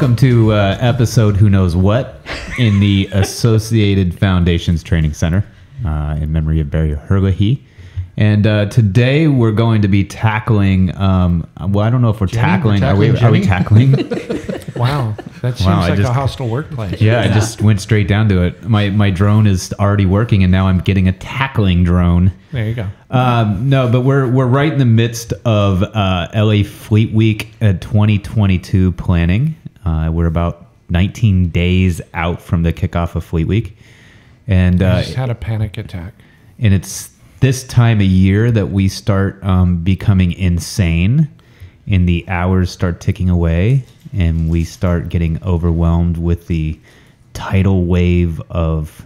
welcome to episode Who Knows What in the Associated Foundations Training Center in memory of Barry Herlihy. And today we're going to be tackling, well, I don't know if we're tackling. Are we tackling? Wow, that seems like a hostile workplace. Yeah, I just went straight down to it. My drone is already working, and now I'm getting a tackling drone. There you go. No, but we're right in the midst of LA Fleet Week 2022 planning. We're about 19 days out from the kickoff of Fleet Week, and I just had a panic attack. And it's this time of year that we start becoming insane, and the hours start ticking away, and we start getting overwhelmed with the tidal wave of,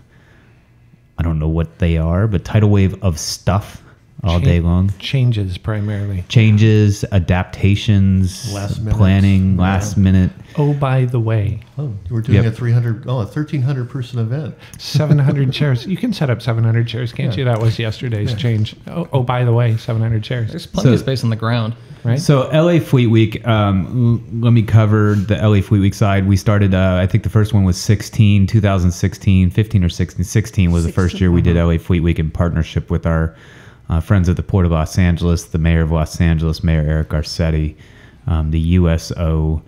I don't know what they are, but tidal wave of stuff all day long. Changes primarily. Changes, adaptations, planning, last minute. Oh, by the way. Oh, we're doing a 1,300 person event. 700 chairs. You can set up 700 chairs, can't you? That was yesterday's change. Oh, by the way, 700 chairs. There's plenty of space on the ground. Right. So LA Fleet Week, let me cover the LA Fleet Week side. We started, I think the first one was 2016, 15 or 16. 16 was the first year we did LA Fleet Week in partnership with our friends at the Port of Los Angeles, the Mayor of Los Angeles, Mayor Eric Garcetti, the USO,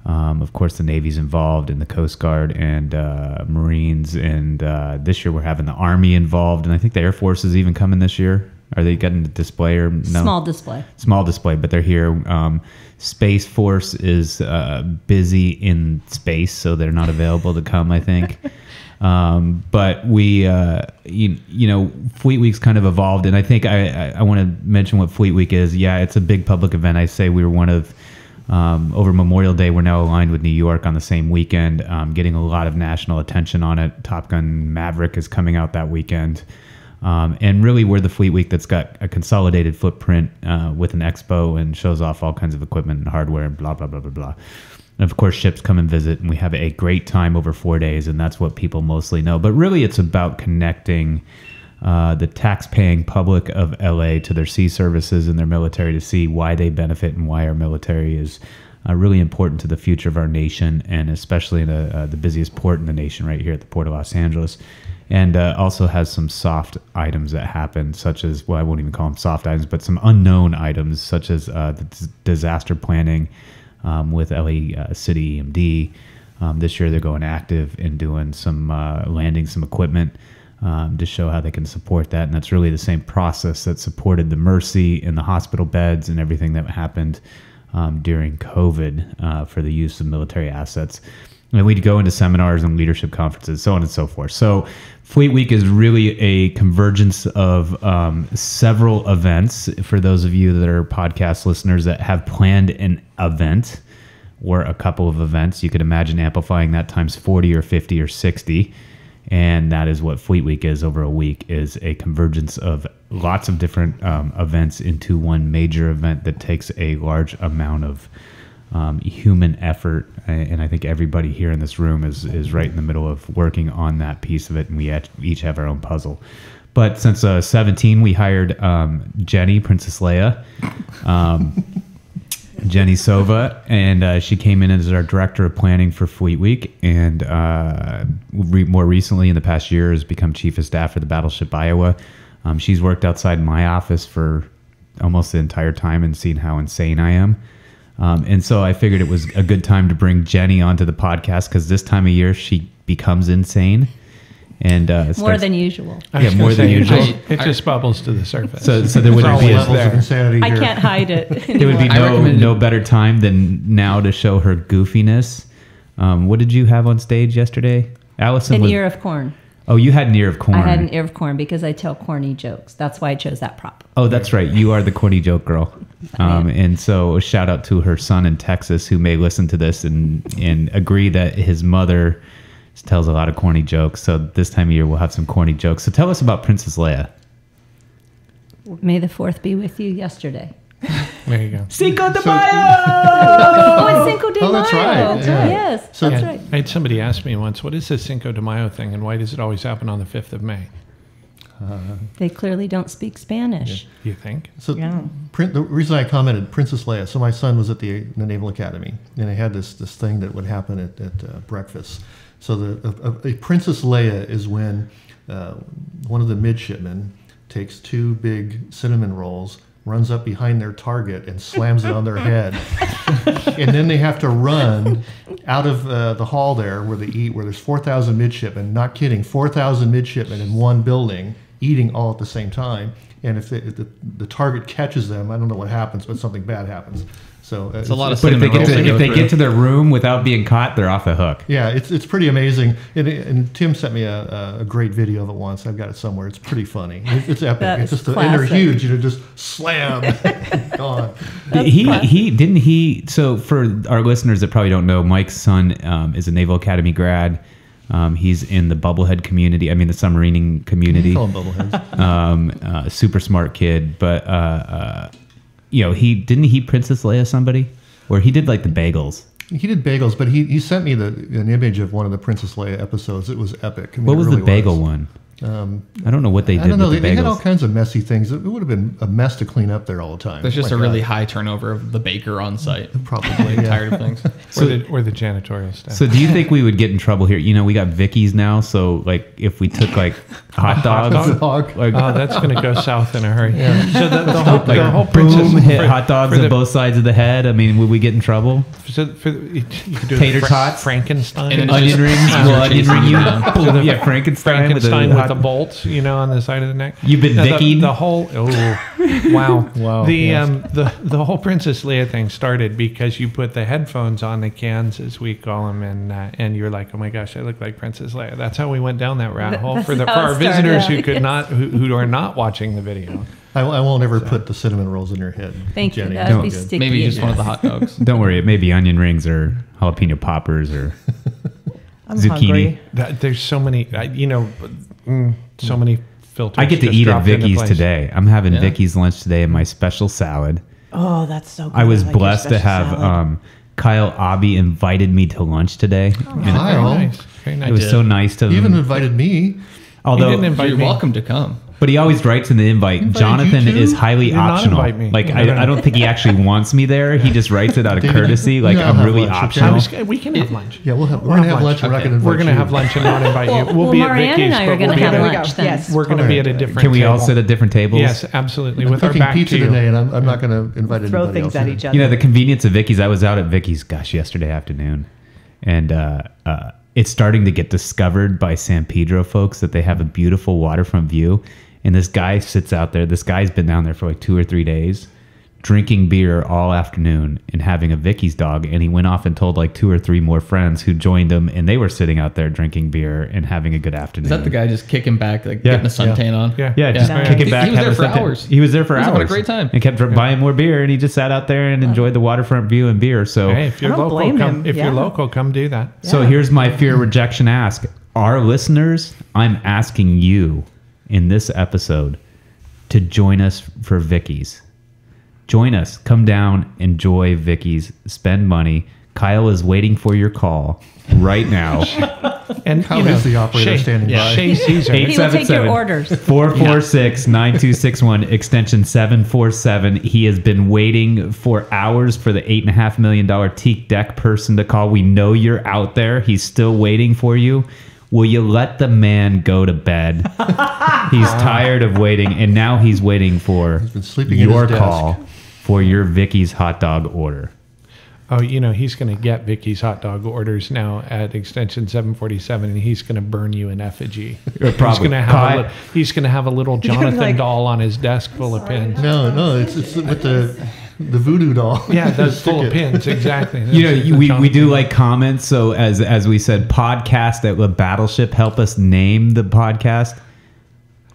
of course the Navy's involved, and the Coast Guard and Marines. And this year we're having the Army involved, and I think the Air Force is even coming this year. Are they getting the display or no? Small display. Small display, but they're here. Space Force is busy in space, so they're not available to come, I think. But we, you know, Fleet Week's kind of evolved, and I think I want to mention what Fleet Week is. Yeah, it's a big public event. I say we were one of, over Memorial Day, we're now aligned with New York on the same weekend, getting a lot of national attention on it. Top Gun Maverick is coming out that weekend. And really we're the Fleet Week that's got a consolidated footprint with an expo and shows off all kinds of equipment and hardware and blah, blah, blah, blah, blah. And of course, ships come and visit, and we have a great time over 4 days, and that's what people mostly know. But really it's about connecting the tax-paying public of LA to their sea services and their military to see why they benefit and why our military is really important to the future of our nation, and especially in the busiest port in the nation right here at the Port of Los Angeles. And also has some soft items that happen, such as, well, I won't even call them soft items, but some unknown items, such as the disaster planning with LA City EMD. This year they're going active in doing some landing some equipment to show how they can support that. And that's really the same process that supported the Mercy and the hospital beds and everything that happened during COVID for the use of military assets. And we'd go into seminars and leadership conferences, so on and so forth. So Fleet Week is really a convergence of several events. For those of you that are podcast listeners that have planned an event or a couple of events, you could imagine amplifying that times 40 or 50 or 60. And that is what Fleet Week is over a week, is a convergence of lots of different events into one major event that takes a large amount of human effort, and I think everybody here in this room is right in the middle of working on that piece of it, and we each have our own puzzle. But since 17, we hired Jenny, Princess Leia, Jenny Sova, and she came in as our director of planning for Fleet Week, and more recently in the past year has become chief of staff for the Battleship Iowa. She's worked outside my office for almost the entire time and seen how insane I am. And so I figured it was a good time to bring Jenny onto the podcast, because this time of year she becomes insane. And more than usual. Yeah, more than usual. It just bubbles to the surface. So there wouldn't be levels of insanity here. I can't hide it anymore. There would be no better time than now to show her goofiness. What did you have on stage yesterday? Allison? An ear of corn. Oh, you had an ear of corn. I had an ear of corn because I tell corny jokes. That's why I chose that prop. Oh, that's right. You are the corny joke girl. And so shout out to her son in Texas, who may listen to this and agree that his mother tells a lot of corny jokes. So this time of year we'll have some corny jokes. So tell us about Princess Leia. May the 4th be with you yesterday. There you go. Cinco de Mayo! Oh, it's Cinco de Mayo. That's right. Yeah. Yes, So that's right. I had somebody ask me once, what is this Cinco de Mayo thing, and why does it always happen on the 5th of May? They clearly don't speak Spanish. You think? So Yeah. the reason I commented, Princess Leia. So my son was at the Naval Academy, and they had this thing that would happen at breakfast. So a Princess Leia is when one of the midshipmen takes 2 big cinnamon rolls, runs up behind their target, and slams it on their head. And then they have to run out of the hall there where they eat, where there's 4,000 midshipmen, not kidding, 4,000 midshipmen in one building eating all at the same time. And if the target catches them, I don't know what happens, but something bad happens. So It's a lot of But if cinnamon rolls to go they through. get to their room without being caught, they're off the hook. yeah, it's pretty amazing. And Tim sent me a great video of it once. I've got it somewhere. It's pretty funny. It's epic. That It's is just and they're classic. huge. Just slam, gone. So for our listeners that probably don't know, Mike's son is a Naval Academy grad. He's in the bubblehead community. I mean, the submarining community. Call them bubbleheads. Super smart kid, but he Princess Leia somebody, or he did like the bagels. He did bagels, but he sent me an image of one of the Princess Leia episodes. It was epic. I mean, What it was really the bagel one? I don't know what they did I don't know. with the They had all bagels. kinds of messy things. It would have been a mess to clean up there all the time. There's just My a really God. high turnover of the baker on site. Probably, yeah. Tired of things. Or the janitorial staff. So do you think we would get in trouble here? You know, we got Vicky's now, so like if we took like hot dogs, dog. like Oh, that's going to go south in a hurry. So the whole boom, princess hit for- hot dogs for on the- both sides of the head. I mean, would we get in trouble? So you could do Tater tots? Frankenstein, And then Onion just rings, scissor well, onion chasing ring, you you down. boom, yeah, Frankenstein with with the hot- bolts, on the side of the neck. You've been Now, Vickied? the whole wow Wow, the yes. the whole Princess Leia thing started because you put the headphones on, the cans as we call them, and you're like, oh my gosh, I look like Princess Leia. That's how we went down that rabbit hole That's for how our it visitors started who out, could not who are not watching the video. I won't ever put the cinnamon rolls in your head. Thank you. Jenny. That'd be It's good. sticky. Maybe just one of the hot dogs. Don't worry, it may be onion rings or jalapeno poppers or I'm zucchini. hungry. There's so many, so many filters. I get to just eat at dropped into Vicky's place. today. I'm having Yeah. Vicky's lunch today in my special salad. Oh, that's so good. I was like your blessed to special have salad. Kyle Abby invited me to lunch today. And Kyle, Very nice. Very nice. it was so nice to he even him. invited me. Although, didn't invite You're me. welcome to come. but he always writes in the invite, Invited Jonathan you too? is highly Did not optional. invite me. Like, No, I, no, no. I don't think he actually wants me there. He just writes it out of David, courtesy. you Like, gotta I'm have really lunch, okay? optional. We can have lunch. Yeah, we're We'll gonna have lunch. We're not Okay. gonna invite We're going to you. have lunch and not invite you. We'll Well, be at Marianne Vicky's, and I are but going we'll to be have at There we lunch go. then. Yes. we're going to be at a different Can we table. all sit at different tables? Yes, absolutely. I'm With our cooking back pizza to you. today, and I'm not going to invite Throw anybody things else at in. each other. You know, the convenience of Vicky's. I was out at Vicky's, yesterday afternoon, and it's starting to get discovered by San Pedro folks that they have a beautiful waterfront view. And this guy sits out there. This guy's been down there for like 2 or 3 days, drinking beer all afternoon and having a Vicky's dog. And he went off and told like 2 or 3 more friends who joined him, and they were sitting out there drinking beer and having a good afternoon. Is that the guy just kicking back, like Yeah. getting a suntan on? Yeah. Yeah, just Yeah. kicking He back. was there having for something. hours. He was there for He was hours. having a great time. And kept buying more beer, and he just sat out there and enjoyed the waterfront view and beer. So, Hey, if you're I don't local, blame come. him. If Yeah. you're local, come do that. so here's my fear rejection ask. Our listeners, I'm asking you in this episode to join us for Vicky's. Join us. Come down, enjoy Vicky's, spend money. Kyle is waiting for your call right now. And How is the operator standing by? Shay Caesar. He will take your orders. 446-9261, extension 747. He has been waiting for hours for the $8.5 million teak deck person to call. We know you're out there. He's still waiting for you. Will you let the man go to bed? He's tired of waiting, and now he's waiting for been sleeping at your his desk. call for your Vicky's hot dog order. Oh, he's going to get Vicky's hot dog orders now at extension 747, and he's going to burn you in effigy. He's probably. going to have a little Jonathan like- doll on his desk full of pins. No, it's with the voodoo doll. Yeah, that's Stick full of it. pins. Exactly. You know, That's we Jonathan. do like comments. So as we said, podcast at the Battleship, help us name the podcast.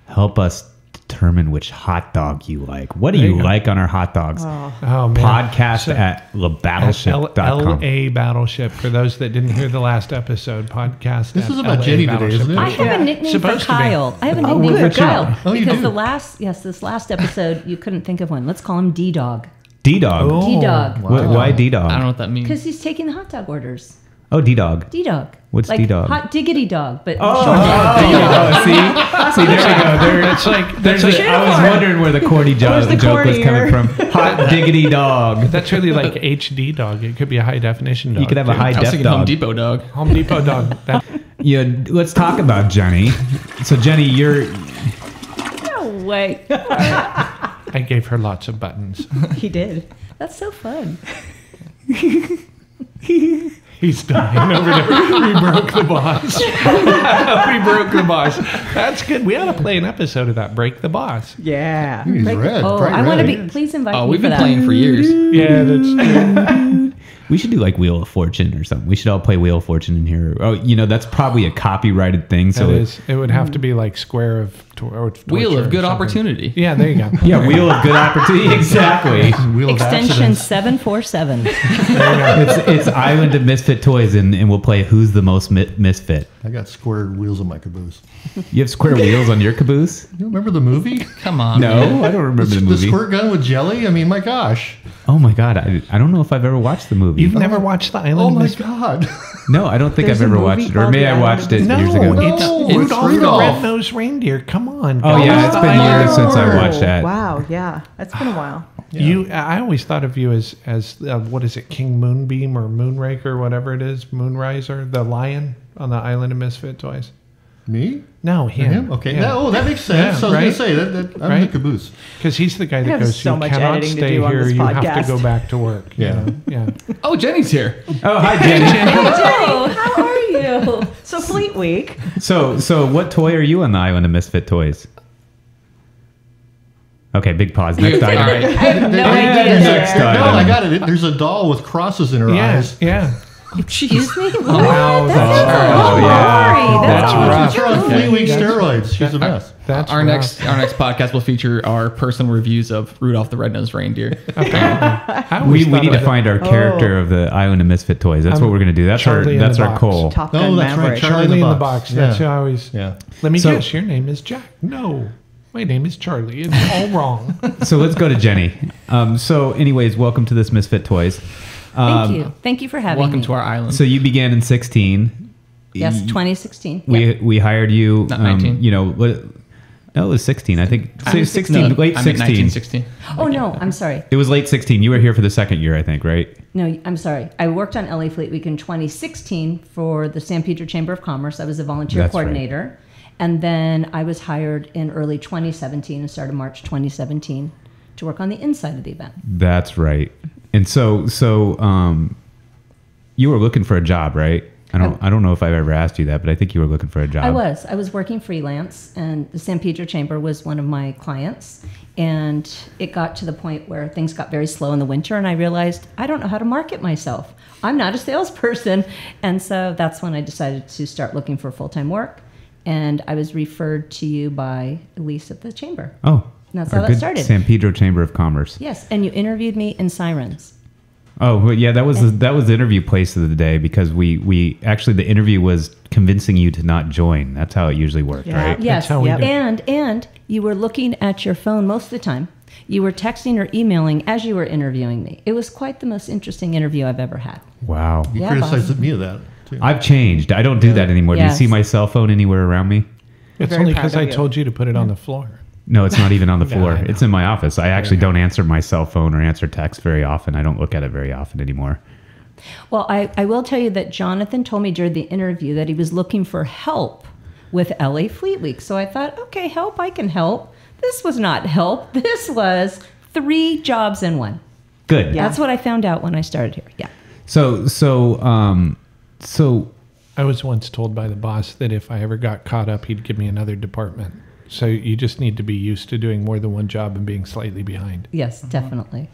Help us determine which hot dog you like. What do There you you go. like on our hot dogs? Oh, man. Podcast So- at lebattleship.com. LA Battleship. For those that didn't hear the last episode, podcast. This at is about LA Jenny today, Battleship. isn't it? I have a nickname Supposed for to be. Kyle. I have a Oh, nickname good for Kyle. job. Oh, you because do? this last episode, you couldn't think of one. Let's call him D-Dog. D-Dog. Oh. D-Dog. Why D-Dog? I don't know what that means. Because he's taking the hot dog orders. Oh, D-Dog. D-Dog. What's like D-Dog? Hot diggity dog, but Oh, short. see, there we go. It's like that's I was wondering where the corny joke was coming from. Hot diggity dog. That's really like HD dog. It could be a high definition dog. You could have a too. high I was def thinking Home dog. Depot dog. Home Depot dog. That, Yeah, let's talk about Jenny. So Jenny, you're No way. I gave her lots of buttons. He did. That's so fun. He's dying over there. We broke the boss. We broke the boss. That's good. We ought to play an episode of that. Break the boss. Yeah. He's red. Oh, bright I want to red. be. Please invite Oh, me we've for been that. playing for years. Yeah, that's true. we should do like Wheel of Fortune or something. We should all play Wheel of Fortune in here. Oh, that's probably a copyrighted thing. So That is. It would have to be like Square of Wheel Torture of or Good something. Opportunity. Yeah, there you go. yeah, Wheel of Good Opportunity. Exactly. Wheel of Extension accidents. 747. it's Island of Misfit Toys, and we'll play Who's the Most Misfit. I got squared wheels on my caboose. You have square wheels on your caboose? You remember the movie? Come on. No, man. I don't remember the The movie. squirt gun with jelly? I mean, my gosh. Oh my god, I don't know if I've ever watched the movie. You've never watched The Island Oh of my Misfit? God. No, I don't think There's I've a ever movie watched it, or called maybe The I Island watched of it No, years ago. it's No, Rudolph it's the Rudolph. Red-Nosed Reindeer. Come on. Oh yeah, guys. it's been years since I watched that. Wow. Yeah. That's been a while. I always thought of you as what is it, King Moonbeam or Moonraker, whatever it is, Moonriser, the lion on the Island of Misfit Toys. Me? No, him. Okay. Yeah. Oh, that makes sense. Yeah, I was right? going to say that I'm Right? the caboose. Because he's the guy that have goes, so you much cannot editing to stay do on here, this you have to podcast." go back to work. Yeah. Yeah. Oh, Jenny's here. Oh, hi Jenny. Hello, how are you? So Fleet Week. So what toy are you on the Island of Misfit Toys? Okay, big pause. Next All item. right. I have no Yeah, idea. next there. item. No, I got it. There's a doll with crosses in her eyes. Yeah. Excuse me? Wow. Oh, yeah. Sorry. That's all. rough. She's on Okay. Fleet Week That's- steroids. She's a mess. That's Our rough. next podcast will feature our personal reviews of Rudolph the Red-Nosed Reindeer. I We always need thought to of find our character of the Island of Misfit Toys. That's what we're gonna do. That's Charlie in that's the our box. goal. Top Oh, Gun that's right. Maverick. Charlie in the box. That's who Yeah. I always. Yeah. Let me So- guess. Your name is Jack. No, my name is Charlie. It's all wrong. So let's go to Jenny. So, anyways, welcome to this Misfit Toys. Thank you. Thank you for having Welcome me. to our island. So you began in 16. Yes, 2016. We hired you. Not 19. What? No, it was 16. I think I'm 16. No, Late I'm 16. 1916. Oh, no, I'm sorry. It was late 16. You were here for the second year, I think, right? No, I'm sorry. I worked on LA Fleet Week in 2016 for the San Pedro Chamber of Commerce. I was a volunteer That's right. coordinator. And then I was hired in early 2017 and started March 2017 to work on the inside of the event. That's right. And so you were looking for a job, right? I don't know if I've ever asked you that, but I think you were looking for a job. I was working freelance, and the San Pedro Chamber was one of my clients. And it got to the point where things got very slow in the winter, and I realized I don't know how to market myself. I'm not a salesperson. And so that's when I decided to start looking for full-time work. And I was referred to you by Elise at the chamber. Oh, And that's our how that good started. San Pedro Chamber of Commerce. Yes, and you interviewed me in Sirens. Oh, well, yeah, that was the interview place of the day because we actually the interview was convincing you to not join. That's how it usually worked, Yeah. right? Yes, how we do. and you were looking at your phone most of the time. You were texting or emailing as you were interviewing me. It was quite the most interesting interview I've ever had. Wow. You Yeah, criticized boss. me of that, too. I've changed. I don't do that anymore. Do you Yes. see my cell phone anywhere around me? It's Very only proud because of I you. told you to put it on the floor. No, it's not even on the Yeah, floor. I know. It's in my office. I actually don't answer my cell phone or answer text very often. I don't look at it very often anymore. Well, I will tell you that Jonathan told me during the interview that he was looking for help with LA Fleet Week. So I thought, okay, help, I can help. This was not help. This was 3 jobs in one. Good. Yeah. That's what I found out when I started here. Yeah. So I was once told by the boss that if I ever got caught up, he'd give me another department. So you just need to be used to doing more than one job and being slightly behind. Yes, definitely.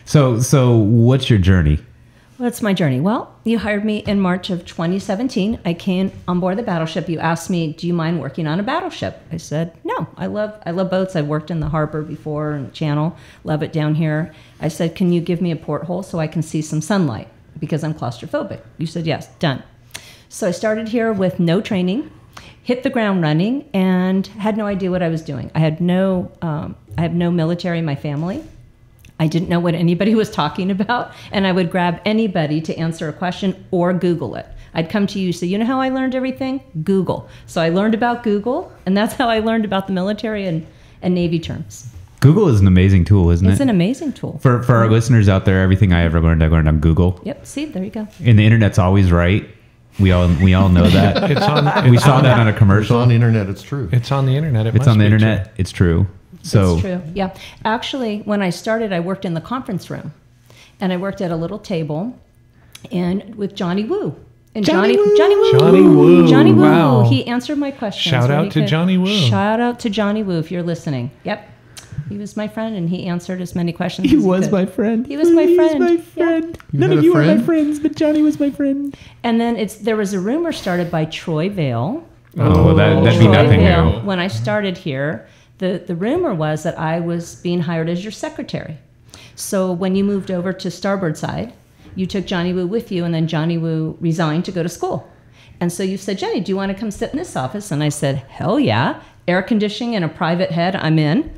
so what's your journey? What's my journey? Well, you hired me in March of 2017. I came on board the battleship. You asked me, do you mind working on a battleship? I said, no, I love boats. I've worked in the harbor before and channel, love it down here. I said, can you give me a porthole so I can see some sunlight because I'm claustrophobic? You said, yes, done. So I started here with no training, hit the ground running, and had no idea what I was doing. I have no military in my family. I didn't know what anybody was talking about, and I would grab anybody to answer a question or Google it. I'd come to you, say, you know how I learned everything? Google. So I learned about Google, and that's how I learned about the military and Navy terms. Google is an amazing tool, isn't It's it? an amazing tool. For our listeners out there, everything I ever learned, I learned on Google. Yep, see, there you go. And the internet's always right. We all know that. We saw that on a It's commercial. on the internet. It's true. It's on the internet. It's on the internet. It's true. So It's true. Yeah. Actually, when I started, I worked in the conference room, and I worked at a little table, and with Johnny Woo. And Johnny Woo. Johnny Woo. Wow. He answered my questions. Shout when out he to could. Johnny Woo. Shout out to Johnny Woo if you're listening. Yep. He was my friend, and he answered as many questions he as he was could. my friend. He was my friend. My Yeah. friend. You None had of a you were my friend? friends, but Johnny was my friend. And then there was a rumor started by Troy Vale. Oh, well, that'd be Troy nothing Vale, new. when I started here, the rumor was that I was being hired as your secretary. So when you moved over to Starboard Side, you took Johnny Woo with you, and then Johnny Woo resigned to go to school. And so you said, Jenny, do you want to come sit in this office? And I said, hell yeah. Air conditioning and a private head, I'm in.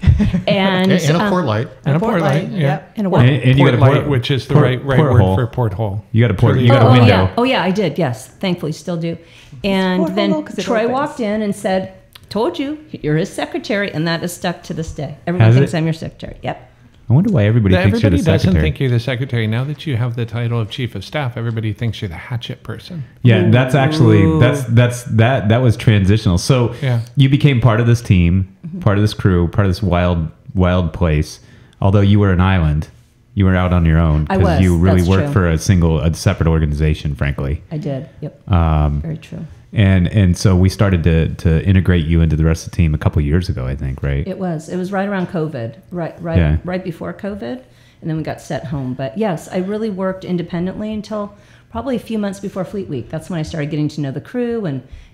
And a port light. And a port light. Yeah. Yep. And a what? And you got Port a light, which is the right porthole. word for porthole. You got a port. So You got a Oh, window. yeah. Oh, yeah, I did. Yes. Thankfully, still do. And porthole, then 'cause it Troy opens. walked in and said, told you, you're his secretary. And that is stuck to this day. Everyone Has thinks it? I'm your secretary. Yep. I wonder why everybody thinks you're Everybody the doesn't secretary. think you're the secretary. Now that you have the title of chief of staff, everybody thinks you're the hatchet person. Yeah, that's actually that was transitional. So Yeah. you became part of this team, part of this crew, part of this wild place. Although you were an island, you were out on your own I was. you really That's worked true. for a separate organization, frankly. I did. Yep. Very true. And so we started to integrate you into the rest of the team a couple years ago, I think, right? It was right around COVID, Yeah. right before COVID, and then we got sent home. But yes, I really worked independently until probably a few months before Fleet Week. That's when I started getting to know the crew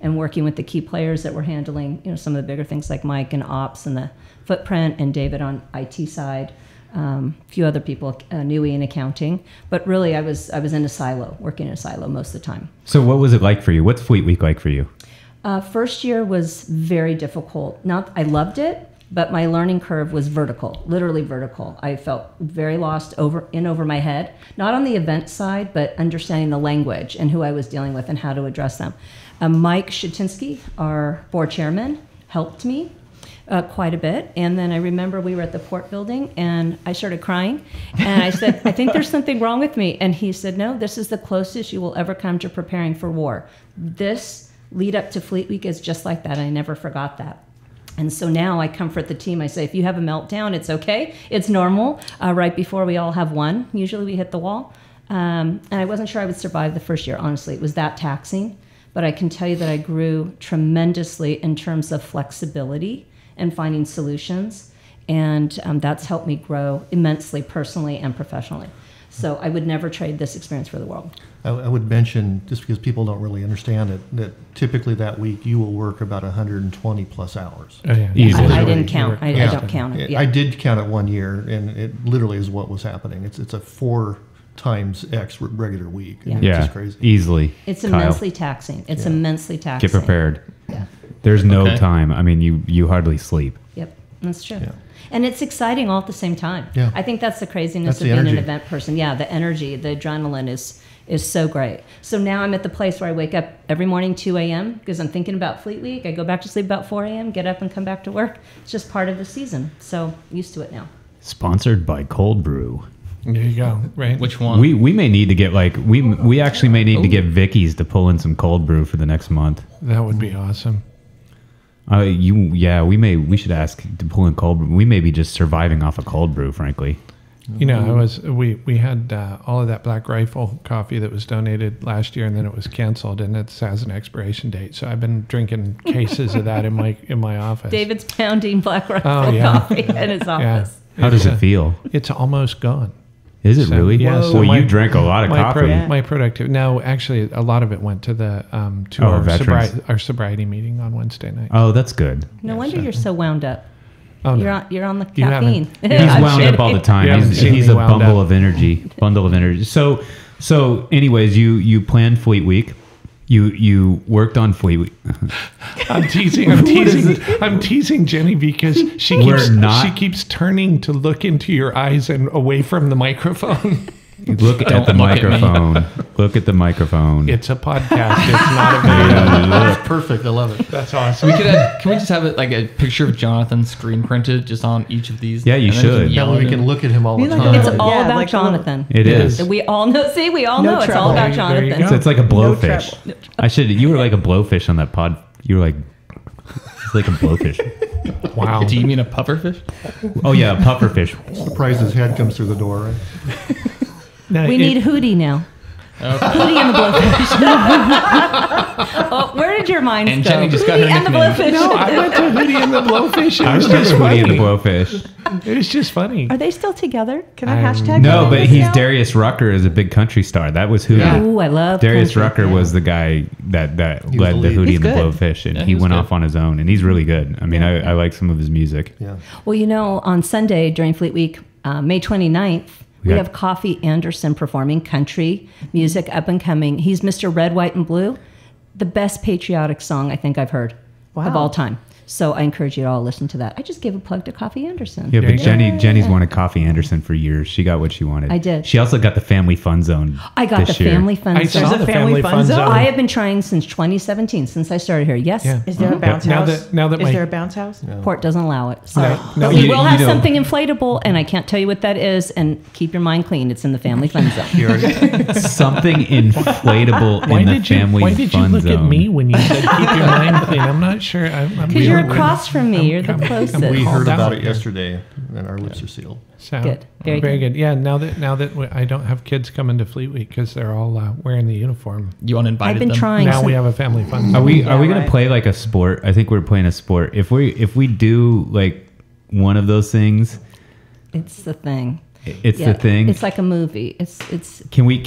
and working with the key players that were handling, some of the bigger things like Mike and Ops and the footprint, and David on IT side. A few other people, Nui in accounting, but really I was in a silo, working in a silo most of the time. So what was it like for you? What's Fleet Week like for you? First year was very difficult. I loved it, but my learning curve was vertical, literally vertical. I felt very lost over my head, not on the event side, but understanding the language and who I was dealing with and how to address them. Mike Shatinsky, our board chairman, helped me quite a bit. And then I remember we were at the port building and I started crying. And I said, I think there's something wrong with me. And he said, no, this is the closest you will ever come to preparing for war. This lead up to Fleet Week is just like that. I never forgot that. And so now I comfort the team. I say, if you have a meltdown, it's okay. It's normal. Right before we all have one, usually we hit the wall. And I wasn't sure I would survive the first year, honestly. It was that taxing. But I can tell you that I grew tremendously in terms of flexibility and finding solutions. And that's helped me grow immensely personally and professionally. So I would never trade this experience for the world. I would mention, just because people don't really understand it, that typically that week you will work about 120 plus hours. Oh, yeah. Easily. I didn't count. I don't count it. Yeah. I did count it one year, and it literally is what was happening. It's a 4 times X regular week. Yeah. It's just crazy. Easily. It's Kyle. immensely taxing. It's immensely taxing. Get prepared. Yeah. There's no Okay. time. I mean, you hardly sleep. Yep. That's true. Yeah. And it's exciting all at the same time. Yeah. I think that's the craziness That's of the being an energy. event person. Yeah, the energy, the adrenaline is so great. So now I'm at the place where I wake up every morning 2 a.m. because I'm thinking about Fleet Week. I go back to sleep about 4 a.m., get up and come back to work. It's just part of the season. So used to it now. Sponsored by Cold Brew. There you go. Right. Which one? We may need to get we actually may need to get Vicky's to pull in some cold brew for the next month. That would be awesome. We should ask to pull in cold brew. We may be just surviving off of cold brew, frankly. We had all of that Black Rifle coffee that was donated last year, and then it was canceled, and it has an expiration date. So I've been drinking cases of that in my office. David's pounding Black Rifle yeah. coffee in his office. How does it feel? It's almost gone. Is it So, really? yeah, so well, my- you drank a lot of coffee. My productivity. No, actually, a lot of it went to the veterans. our sobriety meeting on Wednesday night. Oh, that's good. No wonder you're so wound up. Oh, no. You're on the You caffeine. haven't- He's I'm wound up all the time. You haven't He's seen me a wound bundle up. of energy. So anyways, you planned Fleet Week. You worked on Fleet Week. I'm teasing Jenny because she keeps turning to look into your eyes and away from the microphone. Look at the look at me. microphone. Look at the microphone. It's a podcast. It's not a video. That's perfect. I love it. That's awesome. Can we just have it like a picture of Jonathan screen printed just on each of these? Yeah, you and then just should. yell That way at we can him? look at him all the Be like time. It's all Yeah, about like the Jonathan. It is. We all know. See, we all No know it's trouble. all about There you Jonathan. go. So it's like a No blowfish. trouble. You were like a blowfish on that pod. You were like, it's like a blowfish. Wow. Do you mean a pufferfish? Oh yeah, a pufferfish. Surprised his head comes through the door, right? No, We need Hootie now. Hootie and the Blowfish. Oh, where did your mind And go? Jenny just got her Hootie and the nickname. Blowfish. No, I went to Hootie and the Blowfish. I It was remember just Woody and the funny. Blowfish. It was just funny. Are they still together? Can I hashtag? No, all but this he's now? Darius Rucker is a big country star. That was Hootie. Yeah. Ooh, I love Darius country. Rucker was the guy that was led the the lead. Hootie He's and the good. Blowfish, and Yeah, he he was went good. off on his own, and he's really good. I mean, I like some of his music. Yeah. Well, you know, on Sunday during Fleet Week, May 29th, we Yeah. have Coffee Anderson performing country music, up and coming. He's Mr. Red, White, and Blue, the best patriotic song I think I've heard of Wow. all time. So I encourage you to all listen to that. I just gave a plug to Coffee Anderson. Yeah, There but you go. Jenny's wanted Coffee Anderson for years. She got what she wanted. I did. She also got the Family Fun Zone. I got this the year. Family Fun I Zone. saw a the family Family fun Fun zone? Zone. I have been trying since 2017, since I started here. Yes, Yeah. Is there a bounce Now house? that Is my- there a bounce house? Port doesn't allow it. Sorry. No, We you- will you have know- something inflatable, and I can't tell you what that is. And keep your mind clean. It's in the Family Fun Zone. Something inflatable Why in the did you? Family Why did you Fun look Zone. at me when you said keep your mind clean? I'm not sure. Because you're across from me. You're the closest. We heard down about it here. yesterday, and our lips are sealed. So, Good. Very good. Yeah. Now that I don't have kids coming to Fleet Week because they're all wearing the uniform. You uninvited I've been them. trying. Now some- we have a family fun. Are we Yeah, gonna right. play like a sport? I think we're playing a sport. If we do like one of those things, It's the thing. it's Yeah, the thing. It's like a movie. It's. Can we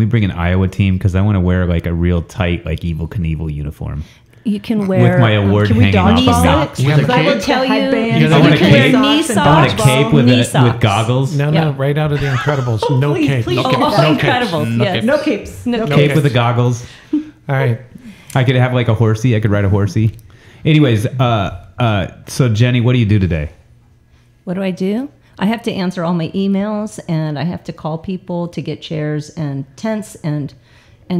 bring an Iowa team? Because I want to wear like a real tight like Evil Knievel uniform You can wear with my award Can we hanging off dodgeball of me. it? Yeah, But I will cape? tell you, Headband, Yeah, you I want a can wear cape. knee Socks and I want socks. a cape with knee with socks. goggles. No, Yeah. right out of the Incredibles. No Please, cape. please. No Oh, cape. oh, No cape. Incredibles. No Yes. cape. No capes. No Cape capes. with the goggles. All right. I could have like a horsey. I could ride a horsey. Anyways, so Jenny, what do you do today? What do? I have to answer all my emails, and I have to call people to get chairs and tents, and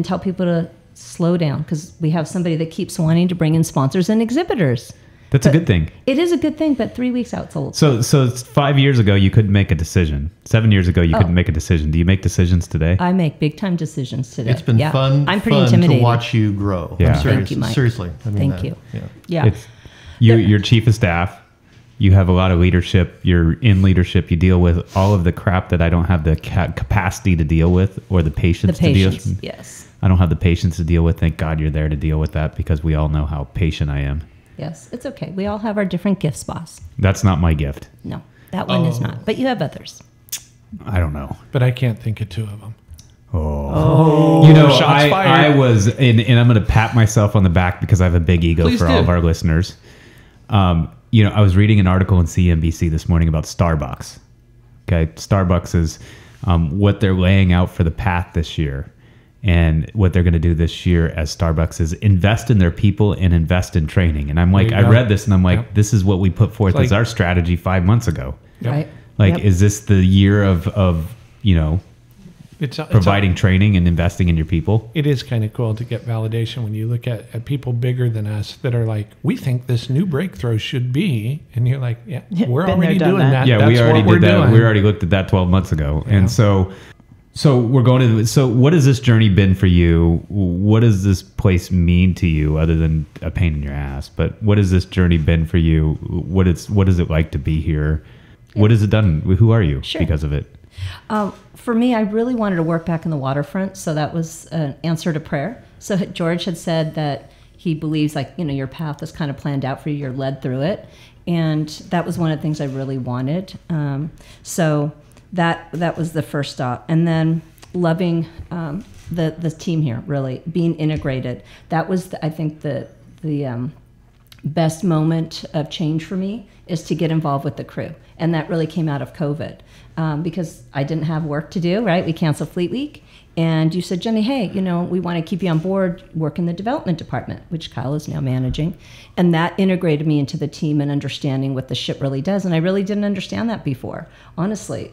tell people to slow down because we have somebody that keeps wanting to bring in sponsors and exhibitors. That's a good thing. It is a good thing, but 3 weeks out, it's old. So it's 5 years ago you couldn't make a decision. 7 years ago you couldn't make a decision. Do you make decisions today? I make big time decisions today. It's been Yeah. fun. I'm pretty fun intimidated. to watch you grow. Yeah. I'm Thank serious. you, Mike. Seriously, I mean Thank that. you. Yeah. Yeah. It's you're chief of staff. You have a lot of leadership. You're in leadership. You deal with all of the crap that I don't have the capacity to deal with or the The patience to deal patience. with. Yes. I don't have the patience to deal with. Thank God you're there to deal with that because we all know how patient I am. Yes. It's okay. We all have our different gifts, boss. That's not my gift. No, that one is not. But you have others. I don't know. But I can't think of two of them. You know, shots I fired. was, and I'm going to pat myself on the back because I have a big ego Please for all do. of our listeners. You know, I was reading an article in CNBC this morning about Starbucks. Okay, Starbucks is what they're laying out for the path this year. And what they're going to do this year as Starbucks is invest in their people and invest in training. And I'm like, There I you go. read this and I'm like, Yep. this is what we put forth It's as like- our strategy 5 months ago. Yep. Right? Like, Yep. is this the year of you know, It's providing training and investing in your people? It is kind of cool to get validation when you look at people bigger than us that are like, we think this new breakthrough should be, and you're like, yeah, we're Been already there, done doing that. that. Yeah, That's we already what we're did that. doing. We already looked at that 12 months ago. Yeah. And so we're going to, so what has this journey been for you? What does this place mean to you other than a pain in your ass? But what has this journey been for you? What is it like to be here? What has it done? Who are you Sure. because of it? For me, I really wanted to work back in the waterfront, so that was an answer to prayer. So George had said that he believes, like, you know, your path is kind of planned out for you, you're led through it, and that was one of the things I really wanted. So that was the first stop, and then loving the team here, really being integrated. That was, I think, the best moment of change for me is to get involved with the crew. And that really came out of COVID because I didn't have work to do, right? We canceled Fleet Week. And you said, Jenny, hey, we want to keep you on board, work in the development department, which Kyle is now managing. And that integrated me into the team and understanding what the ship really does. And I really didn't understand that before, honestly.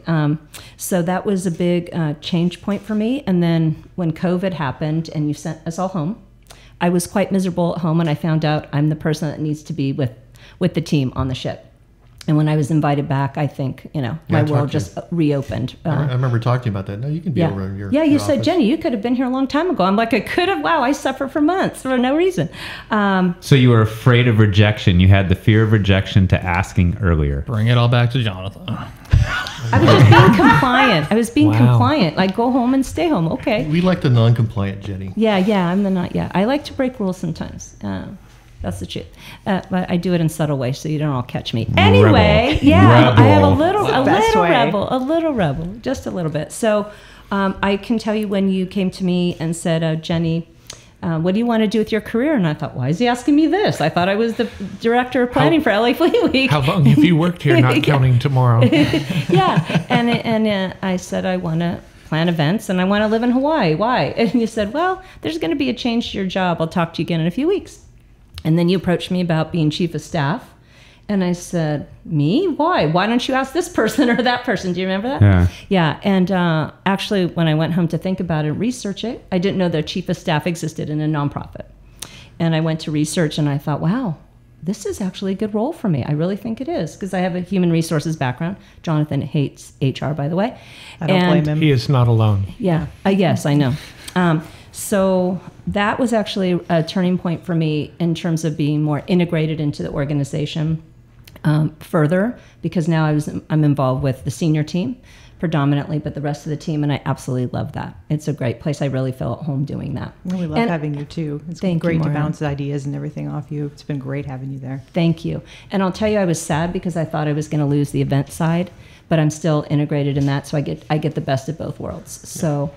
So that was a big change point for me. And then when COVID happened and you sent us all home, I was quite miserable at home, and I found out I'm the person that needs to be with the team on the ship. And when I was invited back, I think, my world just reopened. I remember talking about that. No, you can be over in your Yeah, you your said, office. Jenny, you could have been here a long time ago. I'm like, I could have. Wow, I suffered for months for no reason. So you were afraid of rejection. You had the fear of rejection to asking earlier. Bring it all back to Jonathan. I was just being compliant. I was being compliant. Like, go home and stay home. Okay. We like the non-compliant Jenny. Yeah, I'm the not. Yeah, I like to break rules sometimes. That's the truth. But I do it in subtle ways so you don't all catch me. Anyway, Rebel. yeah, Rebel. I have a little way. rebel, just a little bit. So I can tell you when you came to me and said, Jenny, what do you want to do with your career? And I thought, why is he asking me this? I thought I was the director of planning for LA Fleet Week. How long have you worked here, not counting tomorrow? Yeah, and I said, I want to plan events and I want to live in Hawaii. Why? And you said, well, there's going to be a change to your job. I'll talk to you again in a few weeks. And then you approached me about being chief of staff. And I said, me? Why? Why don't you ask this person or that person? Do you remember that? Yeah. Yeah. And actually, when I went home to think about it and research it, I didn't know the chief of staff existed in a nonprofit. And I went to research and I thought, wow, this is actually a good role for me. I really think it is because I have a human resources background. Jonathan hates HR, by the way. I don't blame him. He is not alone. Yeah. Yes, I know. So that was actually a turning point for me in terms of being more integrated into the organization further, because now I'm involved with the senior team predominantly, but the rest of the team, and I absolutely love that. It's a great place. I really feel at home doing that. Well, we love having you too. It's been great to bounce ideas and everything off you. It's been great having you there. Thank you. And I'll tell you, I was sad because I thought I was going to lose the event side, but I'm still integrated in that, so I get the best of both worlds. So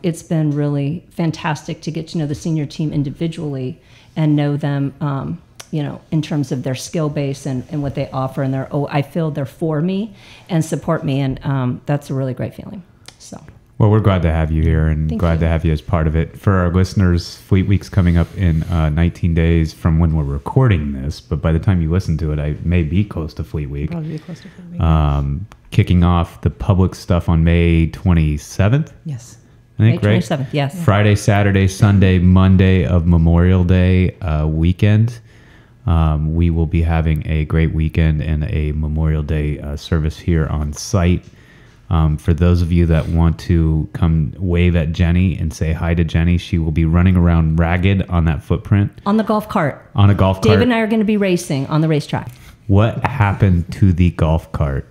it's been really fantastic to get to know the senior team individually and know them, in terms of their skill base and what they offer, and I feel they're for me and support me, and that's a really great feeling. So. Well, we're glad to have you here and Thank glad you. to have you as part of it. For our listeners, Fleet Week's coming up in 19 days from when we're recording this, but by the time you listen to it, I may be close to Fleet Week. Probably be close to Fleet Week. Kicking off the public stuff on May 27th, Yes. I think, May right? 27th, yes. Friday, Saturday, Sunday, Monday of Memorial Day weekend. We will be having a great weekend and a Memorial Day service here on site. For those of you that want to come wave at Jenny and say hi to Jenny, she will be running around ragged on that footprint. On the golf cart. On a golf cart. David and I are going to be racing on the racetrack. What happened to the golf cart?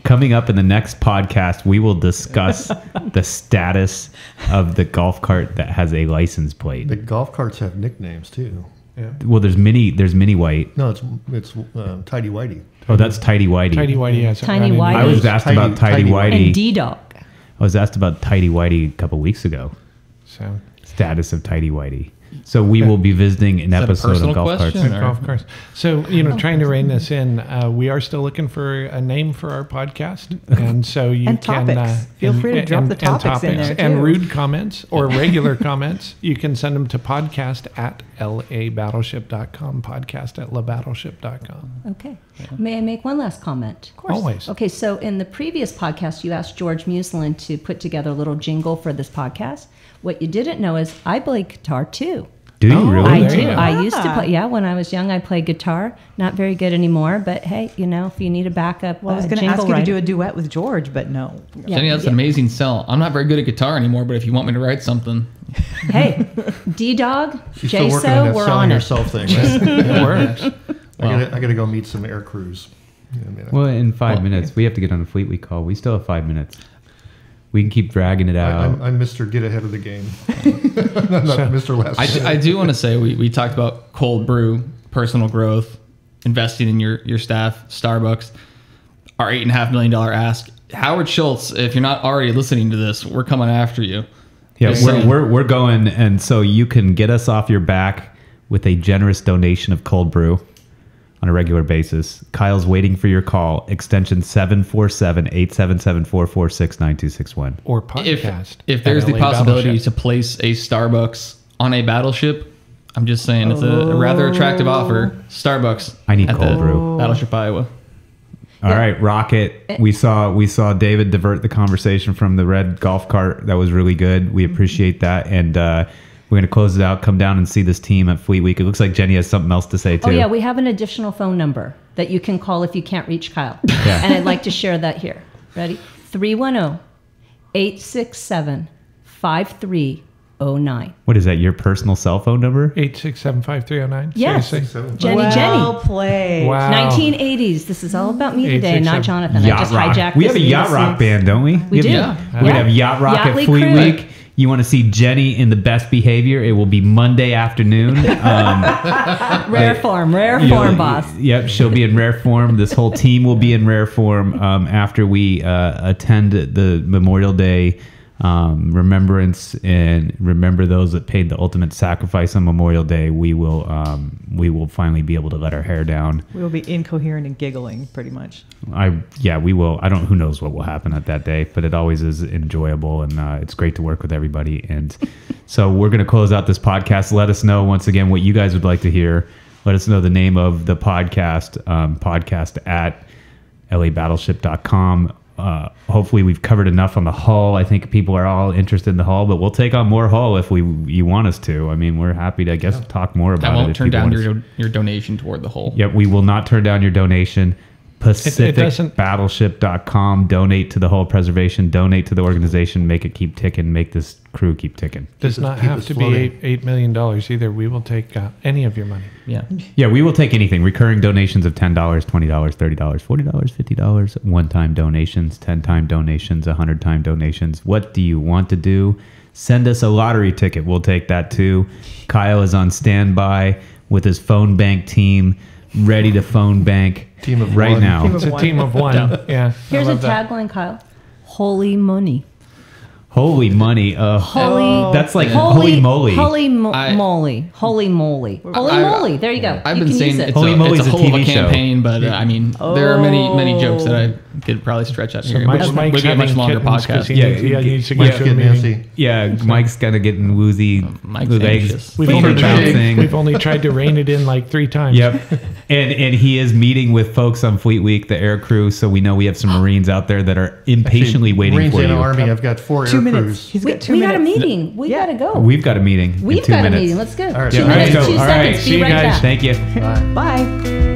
Coming up in the next podcast, we will discuss the status of the golf cart that has a license plate. The golf carts have nicknames too. Yeah. Well, there's Mini White. No, it's Tidy Whitey. Oh, that's Tidy Whitey. Tidy Whitey has Tiny Whitey. I was asked about Tidy Tidy Whitey. And D-Dog. I was asked about Tidy Whitey a couple weeks ago. So Status of Tidy Whitey. So we will be visiting an Is that a episode of personal Golf question? Carts. Or- golf carts. So trying to rein this in, we are still looking for a name for our podcast, and so you And can topics. Feel free to drop the topics in there, and too. rude comments or regular comments. You can send them to podcast@labattleship.com, podcast@labattleship.com. Okay. May I make one last comment? Of course. Always. Okay, so in the previous podcast, you asked George Muslin to put together a little jingle for this podcast. What you didn't know is I play guitar too. Do you Oh, really? I there you do. go. I used to play. Yeah, when I was young, I played guitar. Not very good anymore, but hey, if you need a backup, Well, I was going to jingle ask you to writer. do a duet with George, but no. Yeah, Jenny, that's an amazing sell. I'm not very good at guitar anymore, but if you want me to write something, Hey, D-Dog, She's still working on J-So, that we're selling on it. yourself thing, right? It works. I gotta go meet some air crews. Well, in 5 minutes, we have to get on a Fleet Week call. We still have 5 minutes. We can keep dragging it out. I'm Mr. Get Ahead of the Game. I'm not Mr. Last. I do want to say we talked about cold brew, personal growth, investing in your staff, Starbucks, our $8.5 million ask. Howard Schultz, if you're not already listening to this, we're coming after you. Yeah, Just saying. we're going, and so you can get us off your back with a generous donation of cold brew on a regular basis. Kyle's waiting for your call. Extension 747-877-446-9261. Or podcast. If there's at the LA possibility Battleship. to place a Starbucks on a battleship, I'm just saying it's a rather attractive offer. Starbucks. I need at cold the brew. Battleship Iowa. All right, Rocket. We saw David divert the conversation from the red golf cart. That was really good. We appreciate that, and we're going to close it out. Come down and see this team at Fleet Week. It looks like Jenny has something else to say too. Oh yeah, we have an additional phone number that you can call if you can't reach Kyle. Yeah. And I'd like to share that here. Ready? 310-867-5309. What is that? Your personal cell phone number? 867-5309. Yes. Seriously? Jenny. Well played. Wow. 1980s. This is all about me today, not 867. Jonathan. I Yacht just Rock. hijacked We this have a in Yacht Rock unison. band, don't we? We do. Yeah. We're going to have Yacht Rock at Yachtly Fleet Crew. Week. You want to see Jenny in the best behavior? It will be Monday afternoon. Rare form, boss. Yep, she'll be in rare form. This whole team will be in rare form after we attend the Memorial Day remembrance and remember those that paid the ultimate sacrifice on Memorial Day. We will finally be able to let our hair down. We will be incoherent and giggling, pretty much. We will. I don't. Who knows what will happen at that day? But it always is enjoyable, and it's great to work with everybody. And so we're going to close out this podcast. Let us know once again what you guys would like to hear. Let us know the name of the podcast. Podcast at labattleship.com. Hopefully we've covered enough on the hull. I think people are all interested in the hull, but we'll take on more hull if you want us to. I mean, we're happy to, I guess, talk more about it. I won't if turn people down want us- your donation toward the whole. Yep, we will not turn down your donation. PacificBattleship.com. Donate to the hull preservation. Donate to the organization. Make it keep ticking. Make this crew keep ticking. Does not keep have us to floating. be $8 million either. We will take any of your money. Yeah. Yeah, we will take anything. Recurring donations of $10, $20, $30, $40, $50. One-time donations, 10-time donations, 100-time donations. What do you want to do? Send us a lottery ticket. We'll take that too. Kyle is on standby with his phone bank team, ready to phone bank Team of right one. now. Team of It's a one. team of one. Yeah. Here's I a love that. tagline, Kyle. Holy money. Holy money. Holy. That's like holy moly. Holy I- moly. Holy moly. Holy I- moly. There you go. I've You been can saying use it. it's Holy moly it's is a a whole of a TV show. campaign, but I mean, there are many jokes that I could probably stretch out here. Mike's We'll get a much having longer kittens 'cause podcast. He Yeah, needs, he needs to Mike's get to a getting meeting. antsy. Yeah, Mike's kind of getting woozy. Mike's legs. anxious. We've Finger only, bouncing. we've only tried to rein it in like 3 times. Yep. And he is meeting with folks on Fleet Week, the air crew. So we know we have some Marines out there that are impatiently waiting Marines for and you. Army. I've got 4 2 air minutes. crews. He's We, got 2 we minutes. got a meeting. We got to go. We've got a meeting. We've in 2 got minutes. a meeting. Let's go. All right. 2 Yeah, minutes, all right, 2 all seconds. right. Be See you right guys. back. Thank you. Bye. Bye.